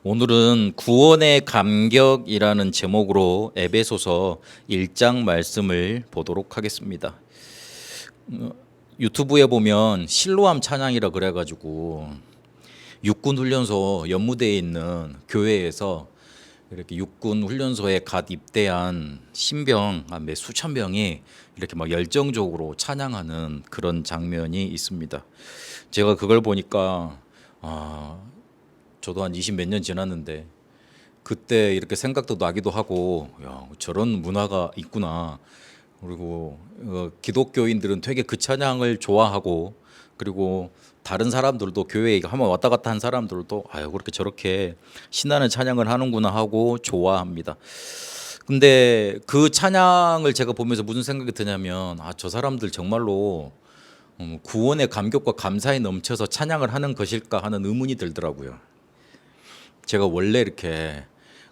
오늘은 구원의 감격이라는 제목으로 에베소서 1장 말씀을 보도록 하겠습니다. 유튜브에 보면 실로암 찬양이라 그래가지고 육군 훈련소 연무대에 있는 교회에서 이렇게 육군 훈련소에 갓 입대한 신병 몇 수천 명이 이렇게 막 열정적으로 찬양하는 그런 장면이 있습니다. 제가 그걸 보니까 저도 한 20 몇 년 지났는데 그때 이렇게 생각도 나기도 하고, 야, 저런 문화가 있구나. 그리고 기독교인들은 되게 그 찬양을 좋아하고, 그리고 다른 사람들도 교회에 한번 왔다 갔다 한 사람들도 아유 그렇게 저렇게 신나는 찬양을 하는구나 하고 좋아합니다. 근데 그 찬양을 제가 보면서 무슨 생각이 드냐면, 저 사람들 정말로 구원의 감격과 감사에 넘쳐서 찬양을 하는 것일까 하는 의문이 들더라고요. 제가 원래 이렇게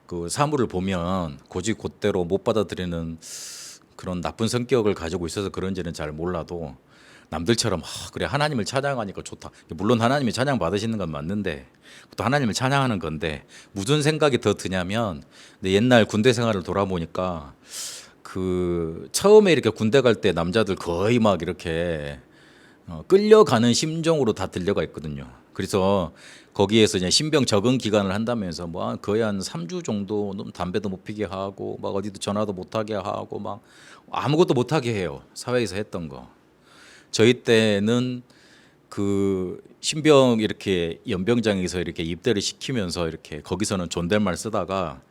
그 사물을 보면 곧대로 못 받아들이는 그런 나쁜 성격을 가지고 있어서 그런지는 잘 몰라도, 남들처럼 그래 하나님을 찬양하니까 좋다. 물론 하나님이 찬양 받으시는 건 맞는데 또 하나님을 찬양하는 건데, 무슨 생각이 더 드냐면, 내 옛날 군대 생활을 돌아보니까 그 처음에 이렇게 군대 갈 때 남자들 거의 막 이렇게 끌려가는 심정으로 다 들려가 있거든요. 그래서 거기에서 이제 신병 적응 기간을 한다면서 뭐 거의 한 3주 정도 담배도 못 피게 하고, 막 어디도 전화도 못 하게 하고, 막 아무것도 못 하게 해요. 사회에서 했던 거. 저희 때는 그 신병 이렇게 연병장에서 이렇게 입대를 시키면서 이렇게 거기서는 존댓말 쓰다가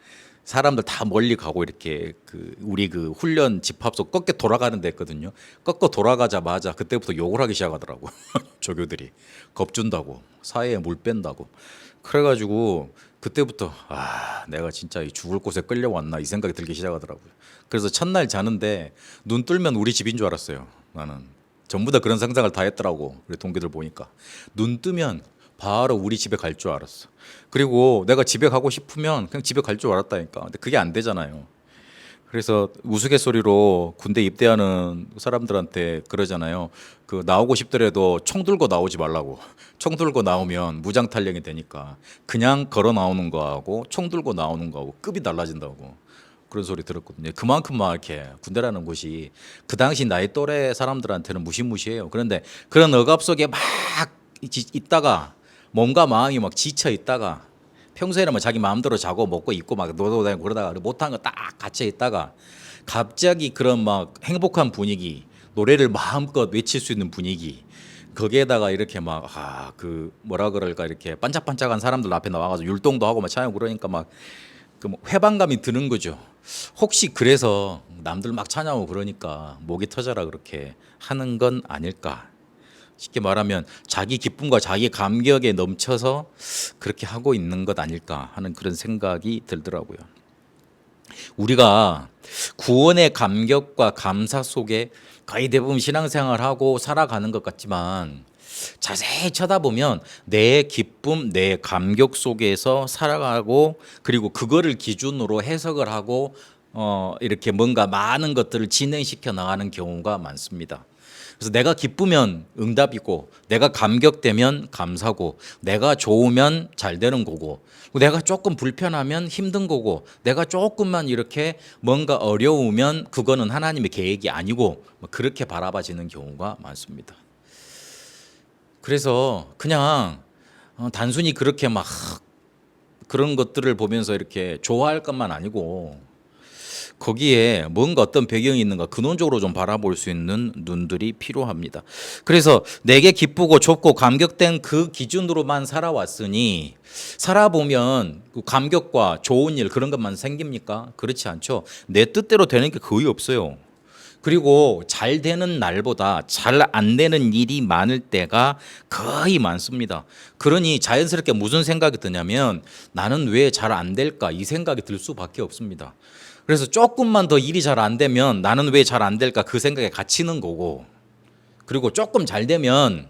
사람들 다 멀리 가고, 이렇게 그 우리 그 훈련 집합소 꺾여 돌아가는 데 있거든요. 꺾어 돌아가자마자 그때부터 욕을 하기 시작하더라고. 조교들이 겁준다고, 사회에 물 뺀다고. 그래가지고 그때부터 내가 진짜 이 죽을 곳에 끌려왔나 이 생각이 들기 시작하더라고요. 그래서 첫날 자는데 눈 뜨면 우리 집인 줄 알았어요. 나는 전부 다 그런 상상을 다 했더라고. 우리 동기들 보니까 눈 뜨면 바로 우리 집에 갈 줄 알았어. 그리고 내가 집에 가고 싶으면 그냥 집에 갈 줄 알았다니까. 근데 그게 안 되잖아요. 그래서 우스갯소리로 군대 입대하는 사람들한테 그러잖아요. 그 나오고 싶더라도 총 들고 나오지 말라고. 총 들고 나오면 무장 탈령이 되니까 그냥 걸어 나오는 거하고 총 들고 나오는 거하고 급이 달라진다고. 그런 소리 들었거든요. 그만큼 막 이렇게 군대라는 곳이 그 당시 나이 또래 사람들한테는 무시무시해요. 그런데 그런 억압 속에 막 있다가 몸과 마음이 막 지쳐 있다가, 평소에는 뭐 자기 마음대로 자고 먹고 입고 막 놀고 다니고 그러다가 못한 거 딱 갇혀 있다가 갑자기 그런 막 행복한 분위기, 노래를 마음껏 외칠 수 있는 분위기, 거기에다가 이렇게 막 그 뭐라 그럴까, 이렇게 반짝반짝한 사람들 앞에 나와가지고 율동도 하고 막 찬양 그러니까 막 그 회방감이 드는 거죠. 혹시 그래서 남들 막 찬양하고 그러니까 목이 터져라 그렇게 하는 건 아닐까. 쉽게 말하면 자기 기쁨과 자기 감격에 넘쳐서 그렇게 하고 있는 것 아닐까 하는 그런 생각이 들더라고요. 우리가 구원의 감격과 감사 속에 거의 대부분 신앙생활하고 살아가는 것 같지만, 자세히 쳐다보면 내 기쁨, 내 감격 속에서 살아가고, 그리고 그거를 기준으로 해석을 하고 이렇게 뭔가 많은 것들을 진행시켜 나가는 경우가 많습니다. 그래서 내가 기쁘면 응답이고, 내가 감격되면 감사고, 내가 좋으면 잘 되는 거고, 내가 조금 불편하면 힘든 거고, 내가 조금만 이렇게 뭔가 어려우면 그거는 하나님의 계획이 아니고, 그렇게 바라봐지는 경우가 많습니다. 그래서 그냥 단순히 그렇게 막 그런 것들을 보면서 이렇게 좋아할 것만 아니고, 거기에 뭔가 어떤 배경이 있는가 근원적으로 좀 바라볼 수 있는 눈들이 필요합니다. 그래서 내게 기쁘고 좋고 감격된 그 기준으로만 살아왔으니, 살아보면 그 감격과 좋은 일 그런 것만 생깁니까? 그렇지 않죠. 내 뜻대로 되는 게 거의 없어요. 그리고 잘 되는 날보다 잘 안 되는 일이 많을 때가 거의 많습니다. 그러니 자연스럽게 무슨 생각이 드냐면, 나는 왜 잘 안 될까 이 생각이 들 수밖에 없습니다. 그래서 조금만 더 일이 잘 안 되면 나는 왜 잘 안 될까 그 생각에 갇히는 거고, 그리고 조금 잘 되면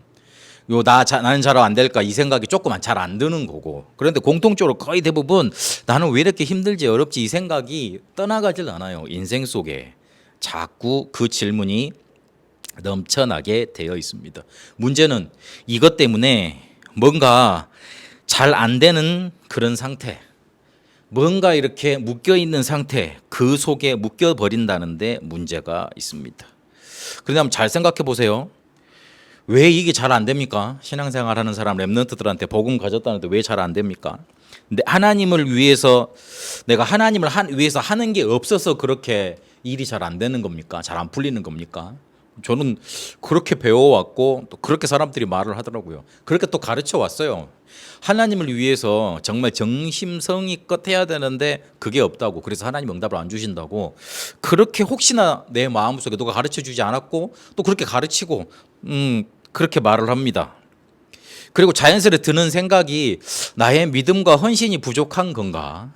나는 잘 안 될까 이 생각이 조금 잘 안 드는 거고, 그런데 공통적으로 거의 대부분 나는 왜 이렇게 힘들지 어렵지 이 생각이 떠나가질 않아요. 인생 속에 자꾸 그 질문이 넘쳐나게 되어 있습니다. 문제는 이것 때문에 뭔가 잘 안 되는 그런 상태, 뭔가 이렇게 묶여 있는 상태, 그 속에 묶여 버린다는데 문제가 있습니다. 그런데 한번 잘 생각해 보세요. 왜 이게 잘 안 됩니까? 신앙생활 하는 사람 렘넌트들한테 복음 가졌다는데 왜 잘 안 됩니까? 근데 하나님을 위해서, 내가 하나님을 위해서 하는 게 없어서 그렇게 일이 잘 안 되는 겁니까? 잘 안 풀리는 겁니까? 저는 그렇게 배워왔고 또 그렇게 사람들이 말을 하더라고요. 그렇게 또 가르쳐 왔어요. 하나님을 위해서 정말 정심성의껏 해야 되는데 그게 없다고, 그래서 하나님 응답을 안 주신다고, 그렇게 혹시나 내 마음속에 누가 가르쳐 주지 않았고 또 그렇게 가르치고 그렇게 말을 합니다. 그리고 자연스레 드는 생각이, 나의 믿음과 헌신이 부족한 건가?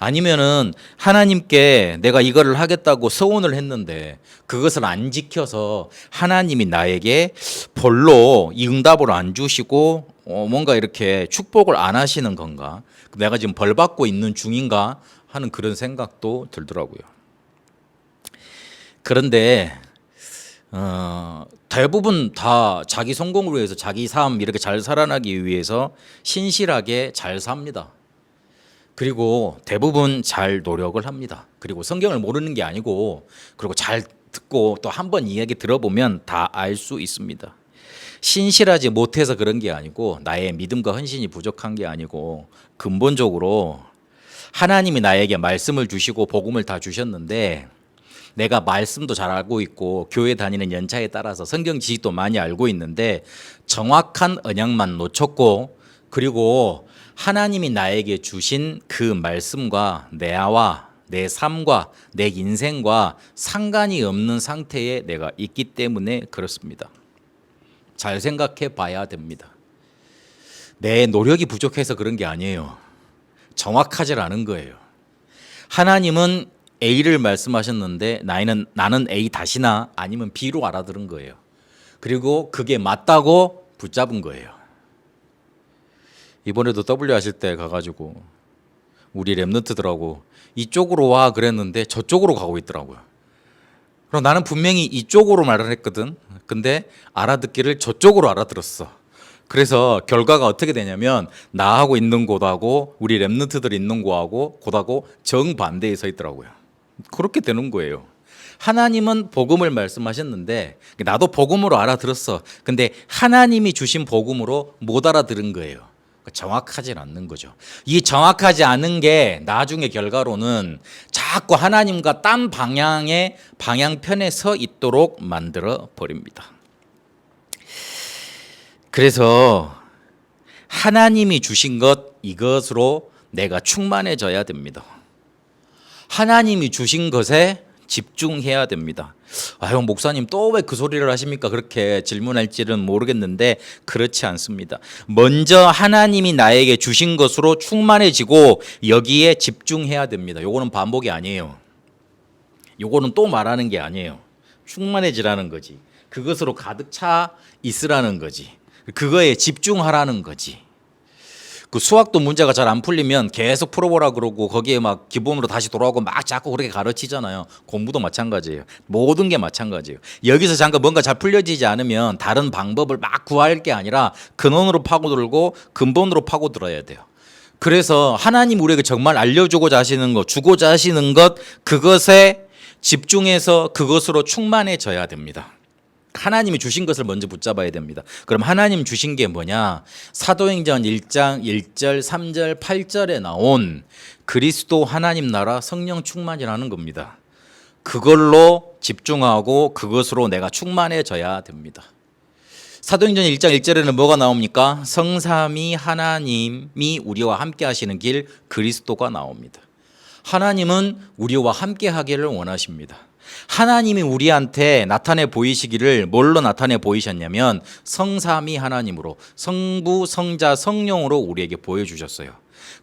아니면은 하나님께 내가 이거를 하겠다고 서원을 했는데 그것을 안 지켜서 하나님이 나에게 별로 이 응답을 안 주시고 뭔가 이렇게 축복을 안 하시는 건가? 내가 지금 벌 받고 있는 중인가 하는 그런 생각도 들더라고요. 그런데 대부분 다 자기 성공을 위해서, 자기 삶 이렇게 잘 살아나기 위해서 신실하게 잘 삽니다. 그리고 대부분 잘 노력을 합니다. 그리고 성경을 모르는 게 아니고, 그리고 잘 듣고 또 한 번 이야기 들어보면 다 알 수 있습니다. 신실하지 못해서 그런 게 아니고, 나의 믿음과 헌신이 부족한 게 아니고, 근본적으로 하나님이 나에게 말씀을 주시고 복음을 다 주셨는데, 내가 말씀도 잘 알고 있고 교회 다니는 연차에 따라서 성경 지식도 많이 알고 있는데 정확한 언약만 놓쳤고, 그리고 하나님이 나에게 주신 그 말씀과 내와 내 삶과 내 인생과 상관이 없는 상태에 내가 있기 때문에 그렇습니다. 잘 생각해 봐야 됩니다. 내 노력이 부족해서 그런 게 아니에요. 정확하지 않은 거예요. 하나님은 A를 말씀하셨는데 나는 A 다시나 아니면 B로 알아들은 거예요. 그리고 그게 맞다고 붙잡은 거예요. 이번에도 W 하실 때 가가지고 우리 랩런트들하고 이쪽으로 와 그랬는데 저쪽으로 가고 있더라고요. 그럼 나는 분명히 이쪽으로 말을 했거든. 근데 알아듣기를 저쪽으로 알아들었어. 그래서 결과가 어떻게 되냐면 나하고 있는 곳하고 우리 랩런트들 있는 곳하고 정반대에 서 있더라고요. 그렇게 되는 거예요. 하나님은 복음을 말씀하셨는데 나도 복음으로 알아들었어. 근데 하나님이 주신 복음으로 못 알아들은 거예요. 정확하지 않는 거죠. 이 정확하지 않은 게 나중에 결과로는 자꾸 하나님과 딴 방향의 방향편에 서 있도록 만들어 버립니다. 그래서 하나님이 주신 것, 이것으로 내가 충만해져야 됩니다. 하나님이 주신 것에 집중해야 됩니다. 아유, 목사님 또 왜 그 소리를 하십니까? 그렇게 질문할지는 모르겠는데 그렇지 않습니다. 먼저 하나님이 나에게 주신 것으로 충만해지고 여기에 집중해야 됩니다. 요거는 반복이 아니에요. 요거는 또 말하는 게 아니에요. 충만해지라는 거지. 그것으로 가득 차 있으라는 거지. 그거에 집중하라는 거지. 그 수학도 문제가 잘 안 풀리면 계속 풀어보라 그러고 거기에 막 기본으로 다시 돌아오고 막 자꾸 그렇게 가르치잖아요. 공부도 마찬가지예요. 모든 게 마찬가지예요. 여기서 잠깐 뭔가 잘 풀려지지 않으면 다른 방법을 막 구할 게 아니라 근원으로 파고들고 근본으로 파고들어야 돼요. 그래서 하나님 우리에게 정말 알려주고자 하시는 것, 주고자 하시는 것, 그것에 집중해서 그것으로 충만해져야 됩니다. 하나님이 주신 것을 먼저 붙잡아야 됩니다. 그럼 하나님 주신 게 뭐냐? 사도행전 1장 1절, 3절, 8절에 나온 그리스도 하나님 나라 성령 충만이라는 겁니다. 그걸로 집중하고 그것으로 내가 충만해져야 됩니다. 사도행전 1장 1절에는 뭐가 나옵니까? 성삼위 하나님이 우리와 함께 하시는 길 그리스도가 나옵니다. 하나님은 우리와 함께 하기를 원하십니다. 하나님이 우리한테 나타내 보이시기를 뭘로 나타내 보이셨냐면 성삼위 하나님으로, 성부, 성자, 성령으로 우리에게 보여주셨어요.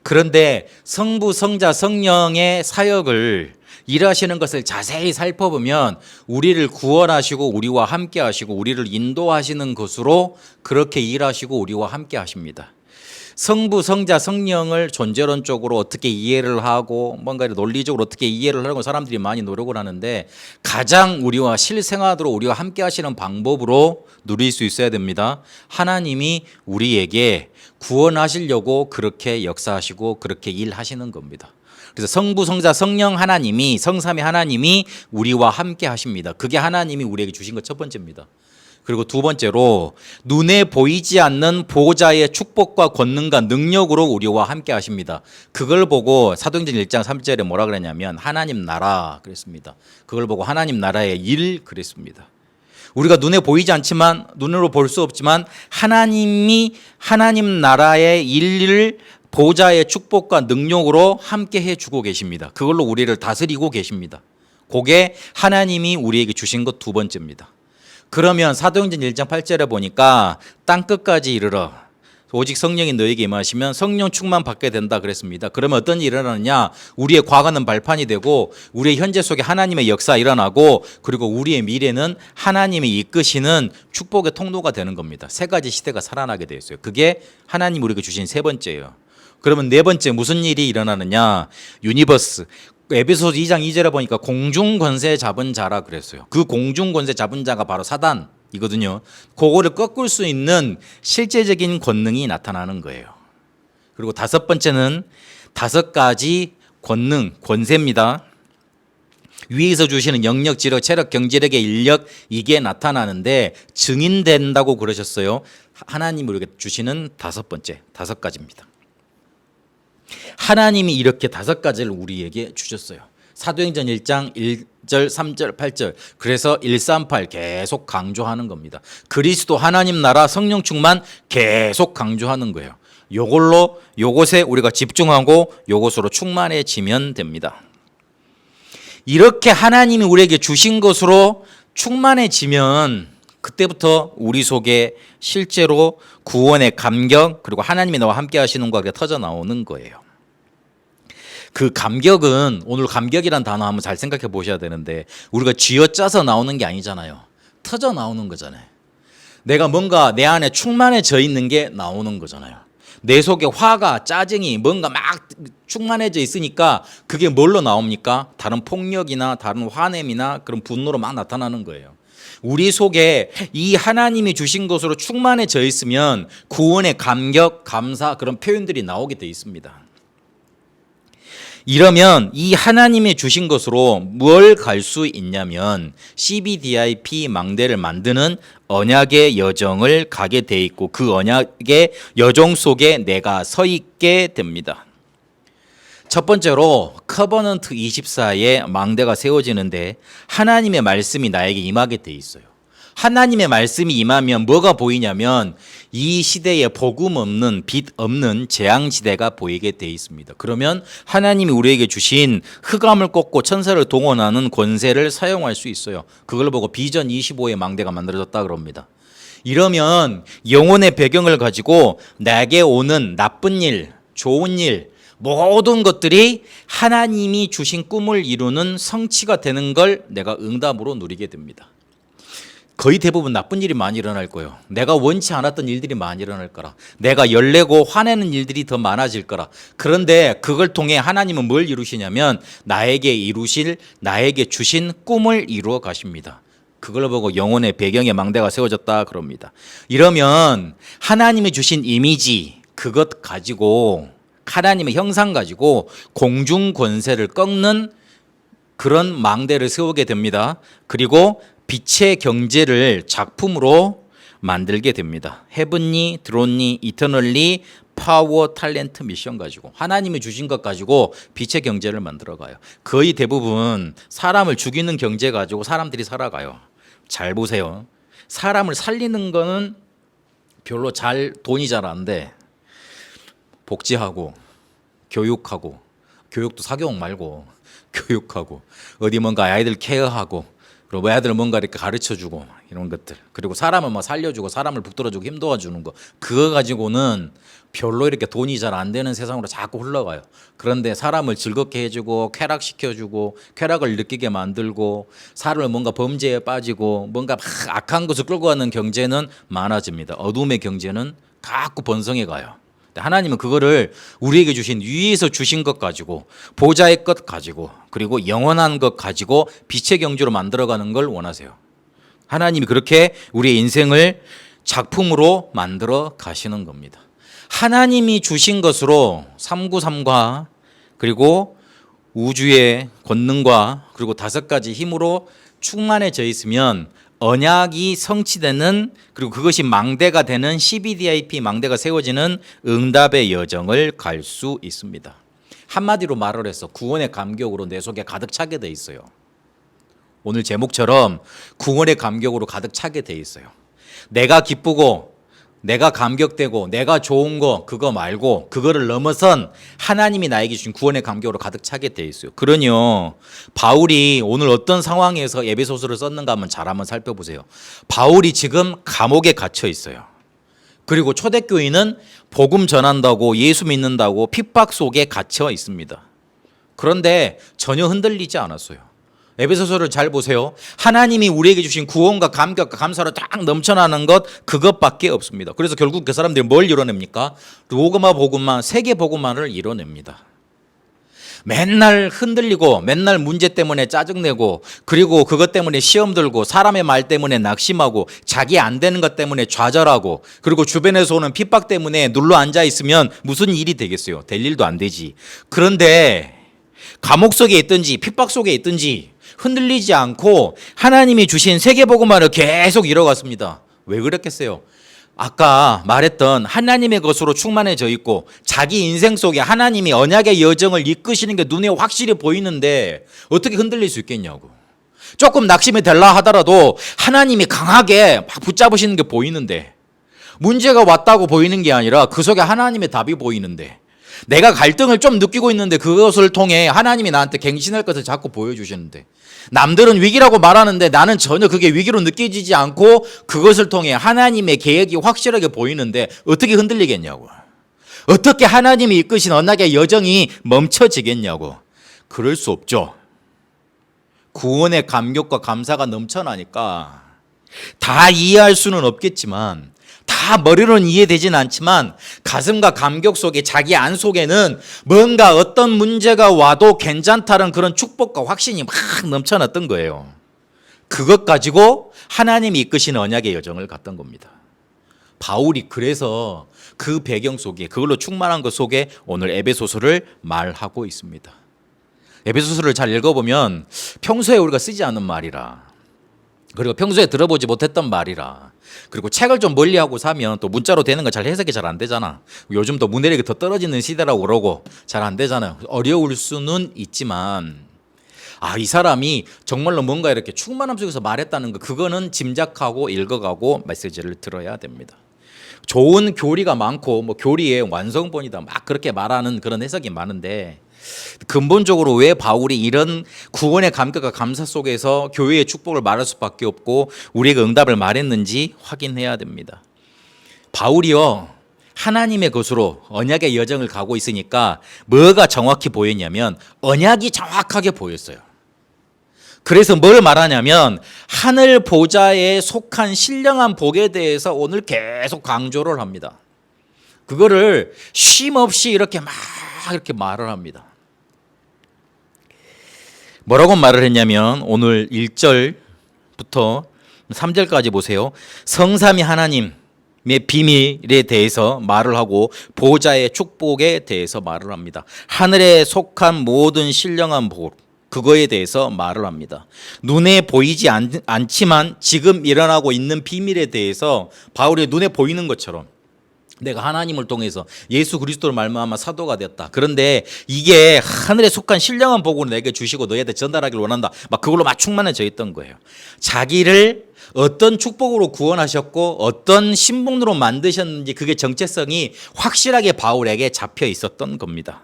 그런데 성부, 성자, 성령의 사역을 일하시는 것을 자세히 살펴보면 우리를 구원하시고 우리와 함께 하시고 우리를 인도하시는 것으로 그렇게 일하시고 우리와 함께 하십니다. 성부, 성자, 성령을 존재론적으로 어떻게 이해를 하고 뭔가 논리적으로 어떻게 이해를 하려고 사람들이 많이 노력을 하는데 가장 우리와 실생활으로 우리와 함께 하시는 방법으로 누릴 수 있어야 됩니다. 하나님이 우리에게 구원하시려고 그렇게 역사하시고 그렇게 일하시는 겁니다. 그래서 성부, 성자, 성령 하나님이 성삼위 하나님이 우리와 함께 하십니다. 그게 하나님이 우리에게 주신 것 첫 번째입니다. 그리고 두 번째로 눈에 보이지 않는 보호자의 축복과 권능과 능력으로 우리와 함께 하십니다. 그걸 보고 사도행전 1장 3절에 뭐라 그랬냐면 하나님 나라 그랬습니다. 그걸 보고 하나님 나라의 일 그랬습니다. 우리가 눈에 보이지 않지만 눈으로 볼 수 없지만 하나님이 하나님 나라의 일을 보호자의 축복과 능력으로 함께 해주고 계십니다. 그걸로 우리를 다스리고 계십니다. 그게 하나님이 우리에게 주신 것 두 번째입니다. 그러면 사도행전 1장 8절에 보니까 땅끝까지 이르러 오직 성령이 너에게 임하시면 성령 충만 받게 된다 그랬습니다. 그러면 어떤 일이 일어나느냐? 우리의 과거는 발판이 되고 우리의 현재 속에 하나님의 역사가 일어나고 그리고 우리의 미래는 하나님이 이끄시는 축복의 통로가 되는 겁니다. 세 가지 시대가 살아나게 되어 있어요. 그게 하나님 우리에게 주신 세 번째예요. 그러면 네 번째 무슨 일이 일어나느냐? 유니버스. 에베소서 2장 2절에 보니까 공중 권세 잡은 자라 그랬어요. 그 공중 권세 잡은 자가 바로 사단이거든요. 그거를 꺾을 수 있는 실제적인 권능이 나타나는 거예요. 그리고 다섯 번째는 다섯 가지 권능, 권세입니다. 위에서 주시는 영역, 지력, 체력, 경제력의 인력 이게 나타나는데 증인된다고 그러셨어요. 하나님이 우리에게 주시는 다섯 번째, 다섯 가지입니다. 하나님이 이렇게 다섯 가지를 우리에게 주셨어요. 사도행전 1장 1절, 3절, 8절. 그래서 138 계속 강조하는 겁니다. 그리스도 하나님 나라 성령 충만 계속 강조하는 거예요. 요걸로 요것에 우리가 집중하고 요것으로 충만해지면 됩니다. 이렇게 하나님이 우리에게 주신 것으로 충만해지면 그때부터 우리 속에 실제로 구원의 감격 그리고 하나님이 나와 함께 하시는 것이 터져 나오는 거예요. 그 감격은 오늘 감격이란 단어 한번 잘 생각해 보셔야 되는데 우리가 쥐어짜서 나오는 게 아니잖아요. 터져 나오는 거잖아요. 내가 뭔가 내 안에 충만해져 있는 게 나오는 거잖아요. 내 속에 화가 짜증이 뭔가 막 충만해져 있으니까 그게 뭘로 나옵니까? 다른 폭력이나 다른 화냄이나 그런 분노로 막 나타나는 거예요. 우리 속에 이 하나님이 주신 것으로 충만해져 있으면 구원의 감격, 감사 그런 표현들이 나오게 돼 있습니다. 이러면 이 하나님이 주신 것으로 뭘 갈 수 있냐면 CBDIP 망대를 만드는 언약의 여정을 가게 돼 있고 그 언약의 여정 속에 내가 서 있게 됩니다. 첫 번째로 커버넌트 24의 망대가 세워지는데 하나님의 말씀이 나에게 임하게 돼 있어요. 하나님의 말씀이 임하면 뭐가 보이냐면 이 시대에 복음 없는 빛 없는 재앙 시대가 보이게 돼 있습니다. 그러면 하나님이 우리에게 주신 흑암을 꺾고 천사를 동원하는 권세를 사용할 수 있어요. 그걸 보고 비전 25의 망대가 만들어졌다 그럽니다. 이러면 영혼의 배경을 가지고 내게 오는 나쁜 일, 좋은 일 모든 것들이 하나님이 주신 꿈을 이루는 성취가 되는 걸 내가 응답으로 누리게 됩니다. 거의 대부분 나쁜 일이 많이 일어날 거예요. 내가 원치 않았던 일들이 많이 일어날 거라. 내가 열내고 화내는 일들이 더 많아질 거라. 그런데 그걸 통해 하나님은 뭘 이루시냐면 나에게 주신 꿈을 이루어 가십니다. 그걸 보고 영혼의 배경에 망대가 세워졌다 그럽니다. 이러면 하나님이 주신 이미지 그것 가지고 하나님의 형상 가지고 공중 권세를 꺾는 그런 망대를 세우게 됩니다. 그리고 빛의 경제를 작품으로 만들게 됩니다. 헤븐리, 드론리, 이터널리, 파워, 탤런트, 미션 가지고 하나님이 주신 것 가지고 빛의 경제를 만들어가요. 거의 대부분 사람을 죽이는 경제 가지고 사람들이 살아가요. 잘 보세요. 사람을 살리는 거는 별로 돈이 잘 안 돼. 복지하고 교육하고 교육도 사교육 말고 교육하고 어디 뭔가 아이들 케어하고 그리고 애들 뭔가 이렇게 가르쳐주고 이런 것들 그리고 사람을 막 살려주고 사람을 붙들어주고 힘 도와주는 거 그거 가지고는 별로 이렇게 돈이 잘 안 되는 세상으로 자꾸 흘러가요. 그런데 사람을 즐겁게 해주고 쾌락시켜주고 쾌락을 느끼게 만들고 사람을 뭔가 범죄에 빠지고 뭔가 막 악한 것을 끌고 가는 경제는 많아집니다. 어둠의 경제는 자꾸 번성해 가요. 하나님은 그거를 우리에게 주신 위에서 주신 것 가지고 보좌의 것 가지고 그리고 영원한 것 가지고 빛의 경주로 만들어가는 걸 원하세요. 하나님이 그렇게 우리의 인생을 작품으로 만들어 가시는 겁니다. 하나님이 주신 것으로 393과 그리고 우주의 권능과 그리고 5가지 힘으로 충만해져 있으면 언약이 성취되는 그리고 그것이 망대가 되는 CBDIP 망대가 세워지는 응답의 여정을 갈 수 있습니다. 한마디로 말을 해서 구원의 감격으로 내 속에 가득 차게 돼 있어요. 오늘 제목처럼 구원의 감격으로 가득 차게 돼 있어요. 내가 기쁘고 내가 감격되고 내가 좋은 거 그거 말고 그거를 넘어선 하나님이 나에게 주신 구원의 감격으로 가득 차게 돼 있어요. 그러니요 바울이 오늘 어떤 상황에서 에베소서를 썼는가 한번 살펴보세요. 바울이 지금 감옥에 갇혀 있어요. 그리고 초대교인은 복음 전한다고 예수 믿는다고 핍박 속에 갇혀 있습니다. 그런데 전혀 흔들리지 않았어요. 에베소서를 잘 보세요. 하나님이 우리에게 주신 구원과 감격과 감사로 딱 넘쳐나는 것 그것밖에 없습니다. 그래서 결국 그 사람들이 뭘 이뤄냅니까? 로마 복음만 세계 복음만을 이뤄냅니다. 맨날 흔들리고 맨날 문제 때문에 짜증내고 그리고 그것 때문에 시험 들고 사람의 말 때문에 낙심하고 자기 안 되는 것 때문에 좌절하고 그리고 주변에서 오는 핍박 때문에 눌러 앉아 있으면 무슨 일이 되겠어요? 될 일도 안 되지. 그런데 감옥 속에 있든지 핍박 속에 있든지 흔들리지 않고 하나님이 주신 세계복음만을 계속 이뤄갔습니다. 왜 그랬겠어요? 아까 말했던 하나님의 것으로 충만해져 있고 자기 인생 속에 하나님이 언약의 여정을 이끄시는 게 눈에 확실히 보이는데 어떻게 흔들릴 수 있겠냐고. 조금 낙심이 될라 하더라도 하나님이 강하게 막 붙잡으시는 게 보이는데 문제가 왔다고 보이는 게 아니라 그 속에 하나님의 답이 보이는데 내가 갈등을 좀 느끼고 있는데 그것을 통해 하나님이 나한테 갱신할 것을 자꾸 보여주시는데 남들은 위기라고 말하는데 나는 전혀 그게 위기로 느껴지지 않고 그것을 통해 하나님의 계획이 확실하게 보이는데 어떻게 흔들리겠냐고. 어떻게 하나님이 이끄신 언약의 여정이 멈춰지겠냐고. 그럴 수 없죠. 구원의 감격과 감사가 넘쳐나니까 다 이해할 수는 없겠지만 다 머리로는 이해되진 않지만 가슴과 감격 속에 자기 안 속에는 뭔가 어떤 문제가 와도 괜찮다는 그런 축복과 확신이 막 넘쳐났던 거예요. 그것 가지고 하나님이 이끄시는 언약의 여정을 갔던 겁니다. 바울이 그래서 그 배경 속에 그걸로 충만한 것 속에 오늘 에베소서를 말하고 있습니다. 에베소서를 잘 읽어보면 평소에 우리가 쓰지 않는 말이라 그리고 평소에 들어보지 못했던 말이라 그리고 책을 좀 멀리하고 사면 또 문자로 되는 거 잘 해석이 잘 안 되잖아. 요즘 또 문해력이 더 떨어지는 시대라고 그러고 잘 안 되잖아요. 어려울 수는 있지만 이 사람이 정말로 뭔가 이렇게 충만함 속에서 말했다는 거 그거는 짐작하고 읽어가고 메시지를 들어야 됩니다. 좋은 교리가 많고 뭐 교리의 완성본이다 막 그렇게 말하는 그런 해석이 많은데 근본적으로 왜 바울이 이런 구원의 감격과 감사 속에서 교회의 축복을 말할 수밖에 없고 우리에게 응답을 말했는지 확인해야 됩니다. 바울이요 하나님의 것으로 언약의 여정을 가고 있으니까 뭐가 정확히 보였냐면 언약이 정확하게 보였어요. 그래서 뭘 말하냐면 하늘 보좌에 속한 신령한 복에 대해서 오늘 계속 강조를 합니다. 그거를 쉼 없이 이렇게 말을 합니다. 뭐라고 말을 했냐면 오늘 1절부터 3절까지 보세요. 성삼위 하나님의 비밀에 대해서 말을 하고 보좌의 축복에 대해서 말을 합니다. 하늘에 속한 모든 신령한 복 그거에 대해서 말을 합니다. 눈에 보이지 않지만 지금 일어나고 있는 비밀에 대해서 바울의 눈에 보이는 것처럼 내가 하나님을 통해서 예수 그리스도를 말미암아 사도가 됐다. 그런데 이게 하늘에 속한 신령한 복을 내게 주시고 너희한테 전달하기를 원한다. 막 그걸로 막 충만해져 있던 거예요. 자기를 어떤 축복으로 구원하셨고 어떤 신분으로 만드셨는지 그게 정체성이 확실하게 바울에게 잡혀 있었던 겁니다.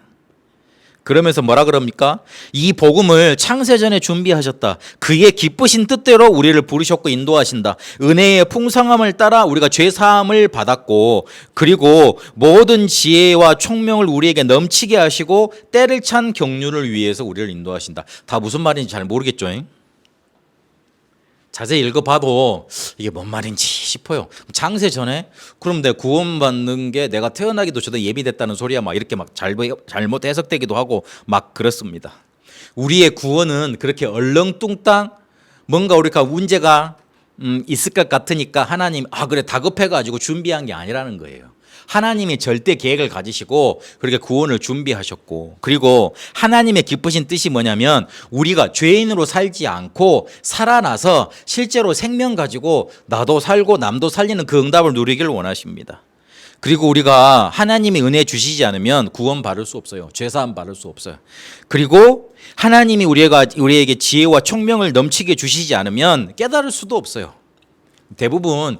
그러면서 뭐라 그럽니까? 이 복음을 창세전에 준비하셨다. 그의 기쁘신 뜻대로 우리를 부르셨고 인도하신다. 은혜의 풍성함을 따라 우리가 죄사함을 받았고 그리고 모든 지혜와 총명을 우리에게 넘치게 하시고 때를 찬 경륜을 위해서 우리를 인도하신다. 다 무슨 말인지 잘 모르겠죠? 자세히 읽어봐도 이게 뭔 말인지 싶어요. 장세 전에 그럼 내 구원받는 게 내가 태어나기도 전에 예비됐다는 소리야 막 이렇게 막 잘못 해석되기도 하고 막 그렇습니다. 우리의 구원은 그렇게 얼렁뚱땅 뭔가 우리가 문제가 있을 것 같으니까 하나님 그래 다급해가지고 준비한 게 아니라는 거예요. 하나님이 절대 계획을 가지시고 그렇게 구원을 준비하셨고, 그리고 하나님의 기쁘신 뜻이 뭐냐면 우리가 죄인으로 살지 않고 살아나서 실제로 생명 가지고 나도 살고 남도 살리는 그 응답을 누리기를 원하십니다. 그리고 우리가 하나님이 은혜 주시지 않으면 구원 받을 수 없어요. 죄사함 받을 수 없어요. 그리고 하나님이 우리에게 지혜와 총명을 넘치게 주시지 않으면 깨달을 수도 없어요. 대부분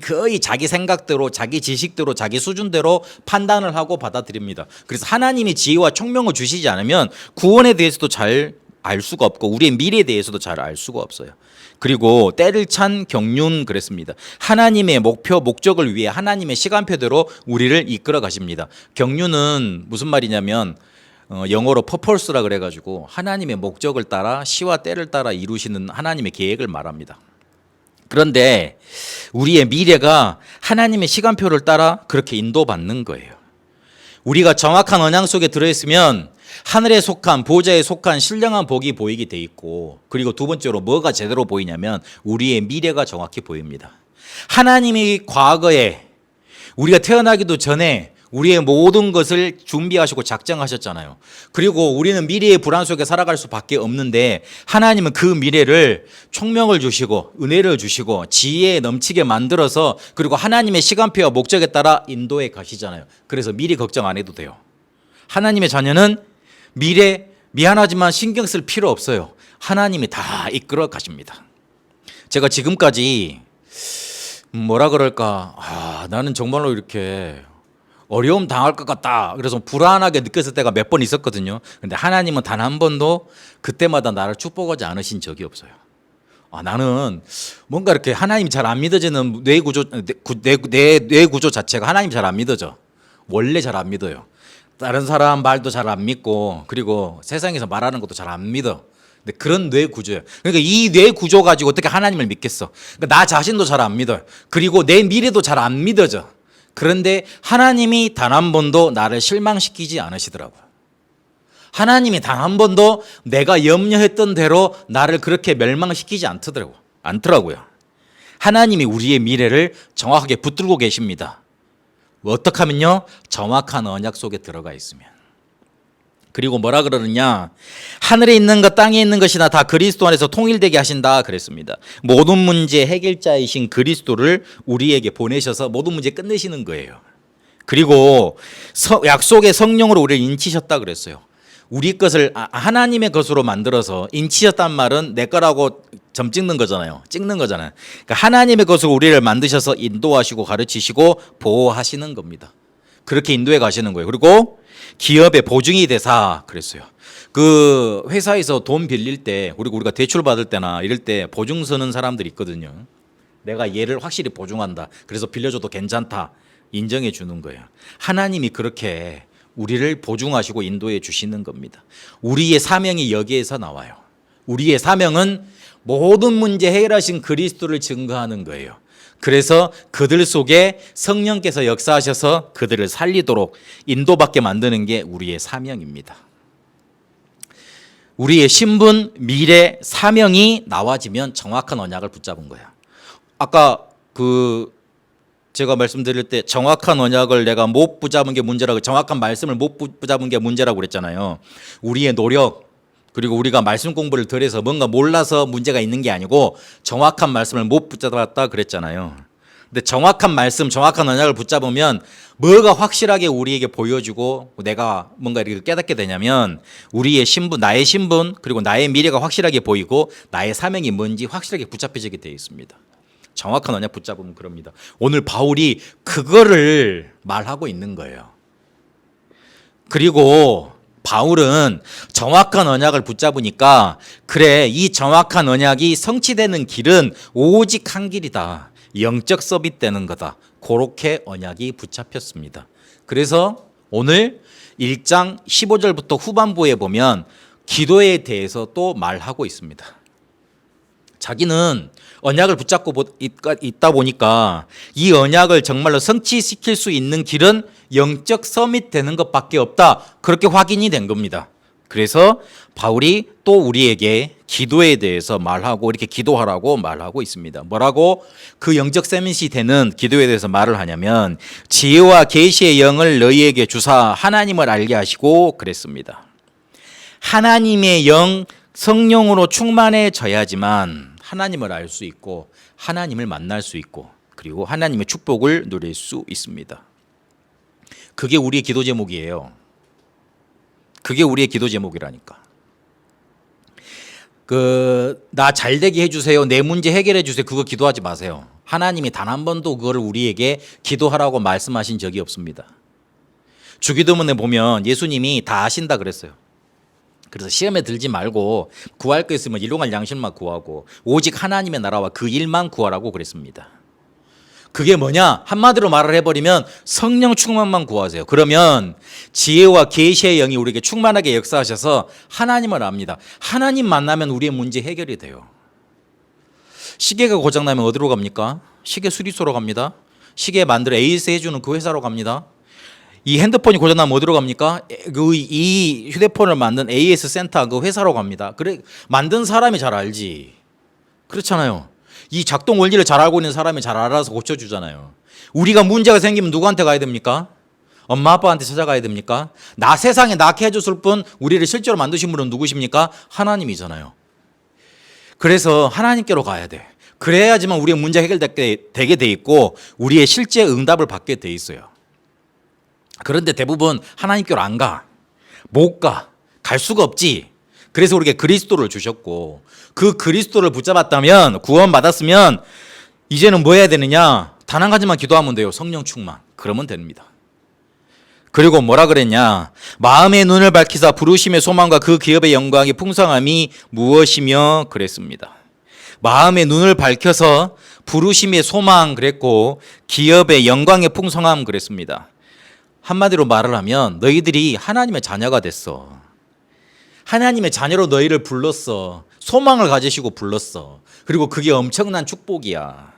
거의 자기 생각대로, 자기 지식대로, 자기 수준대로 판단을 하고 받아들입니다. 그래서 하나님이 지혜와 총명을 주시지 않으면 구원에 대해서도 잘 알 수가 없고 우리의 미래에 대해서도 잘 알 수가 없어요. 그리고 때를 찬 경륜 그랬습니다. 하나님의 목표, 목적을 위해 하나님의 시간표대로 우리를 이끌어 가십니다. 경륜은 무슨 말이냐면 영어로 purpose라 그래가지고 하나님의 목적을 따라 시와 때를 따라 이루시는 하나님의 계획을 말합니다. 그런데 우리의 미래가 하나님의 시간표를 따라 그렇게 인도받는 거예요. 우리가 정확한 언약 속에 들어있으면 하늘에 속한, 보좌에 속한 신령한 복이 보이게 돼 있고, 그리고 두 번째로 뭐가 제대로 보이냐면 우리의 미래가 정확히 보입니다. 하나님이 과거에 우리가 태어나기도 전에 우리의 모든 것을 준비하시고 작정하셨잖아요. 그리고 우리는 미래의 불안 속에 살아갈 수밖에 없는데 하나님은 그 미래를 총명을 주시고 은혜를 주시고 지혜에 넘치게 만들어서 그리고 하나님의 시간표와 목적에 따라 인도해 가시잖아요. 그래서 미래 걱정 안 해도 돼요. 하나님의 자녀는 미래 미안하지만 신경 쓸 필요 없어요. 하나님이 다 이끌어 가십니다. 제가 지금까지 뭐라 그럴까, 나는 정말로 이렇게 어려움 당할 것 같다, 그래서 불안하게 느꼈을 때가 몇 번 있었거든요. 근데 하나님은 단 한 번도 그때마다 나를 축복하지 않으신 적이 없어요. 나는 뭔가 이렇게 하나님이 잘 안 믿어지는 뇌 구조 자체가 하나님 잘 안 믿어져. 원래 잘 안 믿어요. 다른 사람 말도 잘 안 믿고, 그리고 세상에서 말하는 것도 잘 안 믿어. 근데 그런 뇌 구조예요. 그러니까 이 뇌 구조 가지고 어떻게 하나님을 믿겠어? 그러니까 나 자신도 잘 안 믿어요. 그리고 내 미래도 잘 안 믿어져. 그런데 하나님이 단 한 번도 나를 실망시키지 않으시더라고요. 하나님이 단 한 번도 내가 염려했던 대로 나를 그렇게 멸망시키지 않더라고요. 하나님이 우리의 미래를 정확하게 붙들고 계십니다. 어떻게 하면요? 정확한 언약 속에 들어가 있으면. 그리고 뭐라 그러느냐, 하늘에 있는 것 땅에 있는 것이나 다 그리스도 안에서 통일되게 하신다 그랬습니다. 모든 문제 해결자이신 그리스도를 우리에게 보내셔서 모든 문제 끝내시는 거예요. 그리고 약속의 성령으로 우리를 인치셨다 그랬어요. 우리 것을 하나님의 것으로 만들어서, 인치셨단 말은 내 거라고 점 찍는 거잖아요. 그러니까 하나님의 것으로 우리를 만드셔서 인도하시고 가르치시고 보호하시는 겁니다. 그렇게 인도해 가시는 거예요. 그리고 기업의 보증이 되사 그랬어요. 그 회사에서 돈 빌릴 때, 그리고 우리가 대출 받을 때나 이럴 때 보증 서는 사람들이 있거든요. 내가 얘를 확실히 보증한다, 그래서 빌려줘도 괜찮다, 인정해 주는 거예요. 하나님이 그렇게 우리를 보증하시고 인도해 주시는 겁니다. 우리의 사명이 여기에서 나와요. 우리의 사명은 모든 문제 해결하신 그리스도를 증거하는 거예요. 그래서 그들 속에 성령께서 역사하셔서 그들을 살리도록 인도받게 만드는 게 우리의 사명입니다. 우리의 신분, 미래, 사명이 나와지면 정확한 언약을 붙잡은 거야. 아까 제가 말씀드릴 때 정확한 언약을 내가 못 붙잡은 게 문제라고, 정확한 말씀을 못 붙잡은 게 문제라고 그랬잖아요. 우리의 노력, 그리고 우리가 말씀 공부를 덜 해서 뭔가 몰라서 문제가 있는 게 아니고 정확한 말씀을 못 붙잡았다 그랬잖아요. 근데 정확한 말씀, 정확한 언약을 붙잡으면 뭐가 확실하게 우리에게 보여주고 내가 뭔가 이렇게 깨닫게 되냐면 우리의 신분, 나의 신분, 그리고 나의 미래가 확실하게 보이고 나의 사명이 뭔지 확실하게 붙잡혀지게 되어 있습니다. 정확한 언약 붙잡으면 그럽니다. 오늘 바울이 그거를 말하고 있는 거예요. 그리고 바울은 정확한 언약을 붙잡으니까, 그래, 이 정확한 언약이 성취되는 길은 오직 한 길이다, 영적 서밋되는 거다, 그렇게 언약이 붙잡혔습니다. 그래서 오늘 1장 15절부터 후반부에 보면 기도에 대해서 또 말하고 있습니다. 자기는 언약을 붙잡고 있다 보니까 이 언약을 정말로 성취시킬 수 있는 길은 영적 서밋 되는 것밖에 없다. 그렇게 확인이 된 겁니다. 그래서 바울이 또 우리에게 기도에 대해서 말하고 이렇게 기도하라고 말하고 있습니다. 뭐라고 그 영적 서밋이 되는 기도에 대해서 말을 하냐면 지혜와 계시의 영을 너희에게 주사 하나님을 알게 하시고 그랬습니다. 하나님의 영 성령으로 충만해져야지만 하나님을 알 수 있고 하나님을 만날 수 있고 그리고 하나님의 축복을 누릴 수 있습니다. 그게 우리의 기도 제목이에요. 그게 우리의 기도 제목이라니까. 나 잘되게 해주세요. 내 문제 해결해 주세요. 그거 기도하지 마세요. 하나님이 단 한 번도 그거를 우리에게 기도하라고 말씀하신 적이 없습니다. 주기도문에 보면 예수님이 다 아신다 그랬어요. 그래서 시험에 들지 말고 구할 거 있으면 일용할 양식만 구하고 오직 하나님의 나라와 그 일만 구하라고 그랬습니다. 그게 뭐냐? 한마디로 말을 해버리면 성령 충만만 구하세요. 그러면 지혜와 계시의 영이 우리에게 충만하게 역사하셔서 하나님을 압니다. 하나님 만나면 우리의 문제 해결이 돼요. 시계가 고장나면 어디로 갑니까? 시계 수리소로 갑니다. 시계 만들어 AS 해주는 그 회사로 갑니다. 이 핸드폰이 고장나면 어디로 갑니까? 이 휴대폰을 만든 AS 센터 그 회사로 갑니다. 그래 만든 사람이 잘 알지. 그렇잖아요. 이 작동 원리를 잘 알고 있는 사람이 잘 알아서 고쳐주잖아요. 우리가 문제가 생기면 누구한테 가야 됩니까? 엄마 아빠한테 찾아가야 됩니까? 나 세상에 낳게 해줬을 뿐 우리를 실제로 만드신 분은 누구십니까? 하나님이잖아요. 그래서 하나님께로 가야 돼. 그래야지만 우리의 문제 해결되게 돼 있고 우리의 실제 응답을 받게 돼 있어요. 그런데 대부분 하나님께로 안 가. 못 가. 갈 수가 없지. 그래서 우리에게 그리스도를 주셨고 그 그리스도를 붙잡았다면 구원받았으면 이제는 뭐 해야 되느냐? 단 한 가지만 기도하면 돼요. 성령 충만. 그러면 됩니다. 그리고 뭐라 그랬냐? 마음의 눈을 밝히사 부르심의 소망과 그 기업의 영광의 풍성함이 무엇이며 그랬습니다. 마음의 눈을 밝혀서 부르심의 소망 그랬고 기업의 영광의 풍성함 그랬습니다. 한마디로 말을 하면 너희들이 하나님의 자녀가 됐어. 하나님의 자녀로 너희를 불렀어. 소망을 가지시고 불렀어. 그리고 그게 엄청난 축복이야.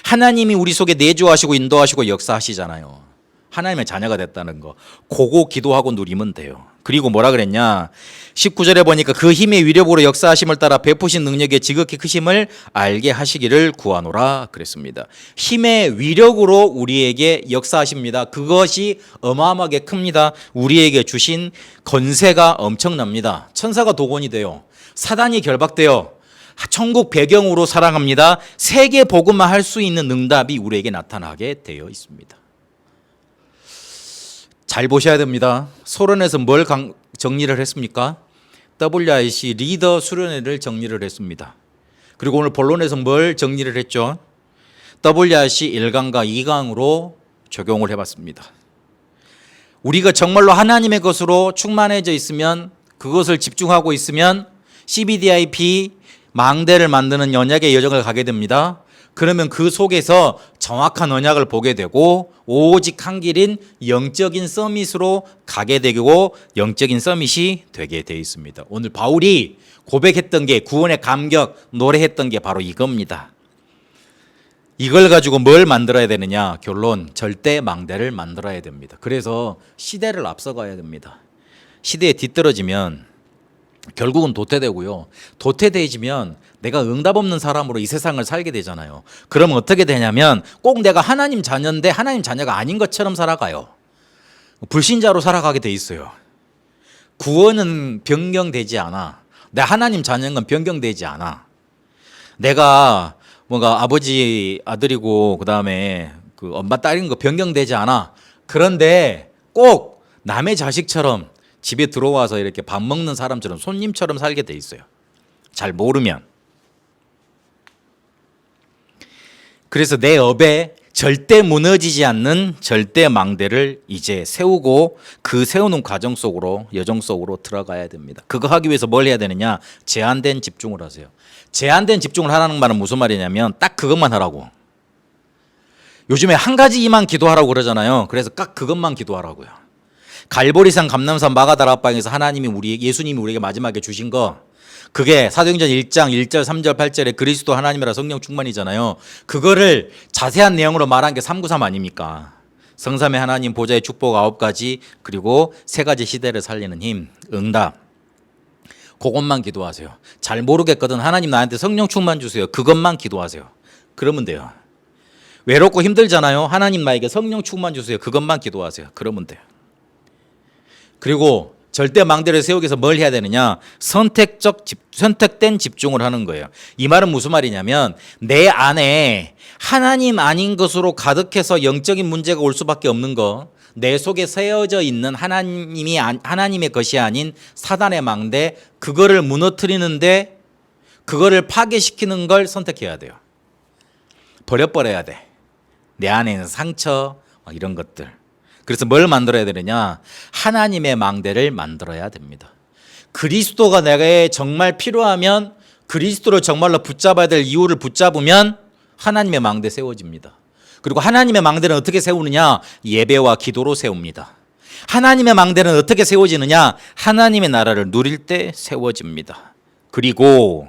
하나님이 우리 속에 내주하시고 인도하시고 역사하시잖아요. 하나님의 자녀가 됐다는 거. 그거 기도하고 누리면 돼요. 그리고 뭐라 그랬냐? 19절에 보니까 그 힘의 위력으로 역사하심을 따라 베푸신 능력의 지극히 크심을 알게 하시기를 구하노라 그랬습니다. 힘의 위력으로 우리에게 역사하십니다. 그것이 어마어마하게 큽니다. 우리에게 주신 건세가 엄청납니다. 천사가 독원이 돼요. 사단이 결박돼요. 천국 배경으로 살아갑니다. 세계 복음만 할 수 있는 응답이 우리에게 나타나게 되어 있습니다. 잘 보셔야 됩니다. 소련에서 뭘 정리를 했습니까? WIC 리더 수련회를 정리를 했습니다. 그리고 오늘 본론에서 뭘 정리를 했죠? WIC 1강과 2강으로 적용을 해봤습니다. 우리가 정말로 하나님의 것으로 충만해져 있으면 그것을 집중하고 있으면 CBDIP 망대를 만드는 언약의 여정을 가게 됩니다. 그러면 그 속에서 정확한 언약을 보게 되고 오직 한 길인 영적인 서밋으로 가게 되고 영적인 서밋이 되게 돼 있습니다. 오늘 바울이 고백했던 게 구원의 감격 노래했던 게 바로 이겁니다. 이걸 가지고 뭘 만들어야 되느냐? 결론 절대 망대를 만들어야 됩니다. 그래서 시대를 앞서가야 됩니다. 시대에 뒤떨어지면 결국은 도태되고요. 도태되지면 내가 응답 없는 사람으로 이 세상을 살게 되잖아요. 그러면 어떻게 되냐면 꼭 내가 하나님 자녀인데 하나님 자녀가 아닌 것처럼 살아가요. 불신자로 살아가게 돼 있어요. 구원은 변경되지 않아. 내 하나님 자녀인 건 변경되지 않아. 내가 뭔가 아버지 아들이고 그다음에 그 엄마 딸인 거 변경되지 않아. 그런데 꼭 남의 자식처럼 집에 들어와서 이렇게 밥 먹는 사람처럼 손님처럼 살게 돼 있어요. 잘 모르면. 그래서 내 업에 절대 무너지지 않는 절대 망대를 이제 세우고 그 세우는 과정 속으로 여정 속으로 들어가야 됩니다. 그거 하기 위해서 뭘 해야 되느냐? 제한된 집중을 하세요. 제한된 집중을 하라는 말은 무슨 말이냐면 딱 그것만 하라고. 요즘에 한 가지만 기도하라고 그러잖아요. 그래서 딱 그것만 기도하라고요. 갈보리산 감람산 마가다락방에서 예수님이 우리에게 마지막에 주신 거, 그게 사도행전 1장 1절 3절 8절에 그리스도 하나님이라 성령 충만이잖아요. 그거를 자세한 내용으로 말한 게 393 아닙니까? 성삼의 하나님 보좌의 축복 9가지, 그리고 3가지 시대를 살리는 힘, 응답. 그것만 기도하세요. 잘 모르겠거든. 하나님 나한테 성령 충만 주세요. 그것만 기도하세요. 그러면 돼요. 외롭고 힘들잖아요. 하나님 나에게 성령 충만 주세요. 그것만 기도하세요. 그러면 돼요. 그리고 절대 망대를 세우기 위해서 뭘 해야 되느냐? 선택된 집중을 하는 거예요. 이 말은 무슨 말이냐면 내 안에 하나님 아닌 것으로 가득해서 영적인 문제가 올 수밖에 없는 거, 내 속에 세워져 있는 하나님의 것이 아닌 사단의 망대, 그거를 무너뜨리는데, 그거를 파괴시키는 걸 선택해야 돼요. 버려야 돼. 내 안에 있는 상처, 이런 것들. 그래서 뭘 만들어야 되느냐? 하나님의 망대를 만들어야 됩니다. 그리스도가 내게 정말 필요하면, 그리스도를 정말로 붙잡아야 될 이유를 붙잡으면 하나님의 망대 세워집니다. 그리고 하나님의 망대는 어떻게 세우느냐? 예배와 기도로 세웁니다. 하나님의 망대는 어떻게 세워지느냐? 하나님의 나라를 누릴 때 세워집니다. 그리고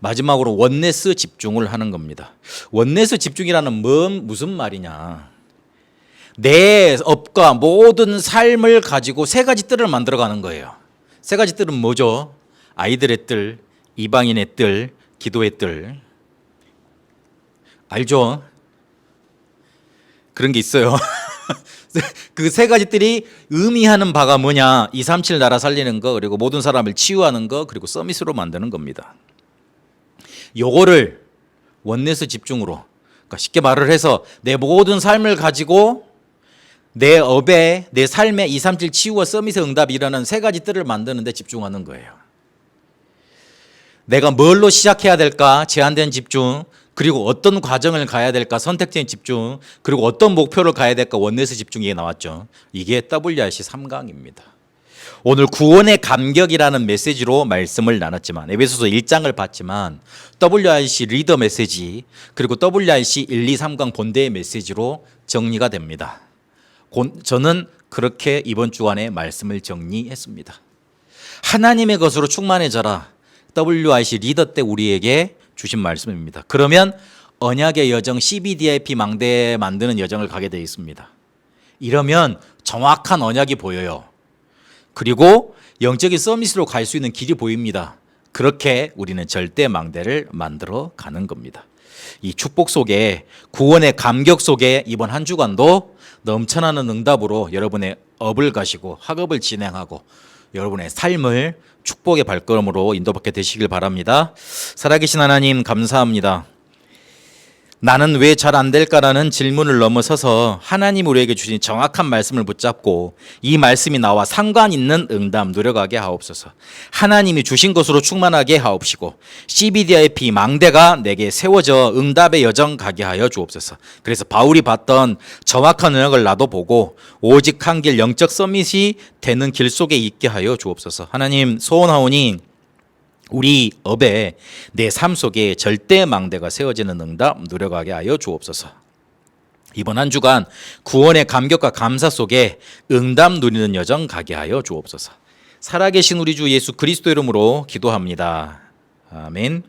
마지막으로 원네스 집중을 하는 겁니다. 원네스 집중이라는 무슨 말이냐? 내 업과 모든 삶을 가지고 3가지 뜰을 만들어가는 거예요. 3가지 뜰은 뭐죠? 아이들의 뜰, 이방인의 뜰, 기도의 뜰. 알죠? 그런 게 있어요. 그 3가지 뜰이 의미하는 바가 뭐냐? 237 나라 살리는 거, 그리고 모든 사람을 치유하는 거, 그리고 서밋으로 만드는 겁니다. 요거를 원네스 집중으로, 그러니까 쉽게 말을 해서 내 모든 삶을 가지고 내 업에, 내 삶에 237 치유와 서밋의 응답이라는 3가지 뜰을 만드는 데 집중하는 거예요. 내가 뭘로 시작해야 될까? 제한된 집중. 그리고 어떤 과정을 가야 될까? 선택적인 집중. 그리고 어떤 목표를 가야 될까? 원네스 집중. 이게 나왔죠. 이게 WRC 3강입니다. 오늘 구원의 감격이라는 메시지로 말씀을 나눴지만, 에베소서 1장을 봤지만 WRC 리더 메시지, 그리고 WRC 1, 2, 3강 본대의 메시지로 정리가 됩니다. 저는 그렇게 이번 주간에 말씀을 정리했습니다. 하나님의 것으로 충만해져라. WRC 리더 때 우리에게 주신 말씀입니다. 그러면 언약의 여정 CBDIP 망대 만드는 여정을 가게 되어 있습니다. 이러면 정확한 언약이 보여요. 그리고 영적인 서밋으로 갈 수 있는 길이 보입니다. 그렇게 우리는 절대 망대를 만들어 가는 겁니다. 이 축복 속에, 구원의 감격 속에 이번 한 주간도 넘쳐나는 응답으로 여러분의 업을 가시고 학업을 진행하고 여러분의 삶을 축복의 발걸음으로 인도받게 되시길 바랍니다. 살아계신 하나님 감사합니다. 나는 왜 잘 안 될까라는 질문을 넘어서서 하나님 우리에게 주신 정확한 말씀을 붙잡고 이 말씀이 나와 상관 있는 응답 누려가게 하옵소서. 하나님이 주신 것으로 충만하게 하옵시고 CBDIP 망대가 내게 세워져 응답의 여정 가게 하여 주옵소서. 그래서 바울이 봤던 정확한 응역을 나도 보고 오직 한 길 영적 서밋이 되는 길 속에 있게 하여 주옵소서. 하나님 소원하오니 우리 업에 내 삶 속에 절대 망대가 세워지는 응답 누려가게 하여 주옵소서. 이번 한 주간 구원의 감격과 감사 속에 응답 누리는 여정 가게 하여 주옵소서. 살아계신 우리 주 예수 그리스도 이름으로 기도합니다. 아멘.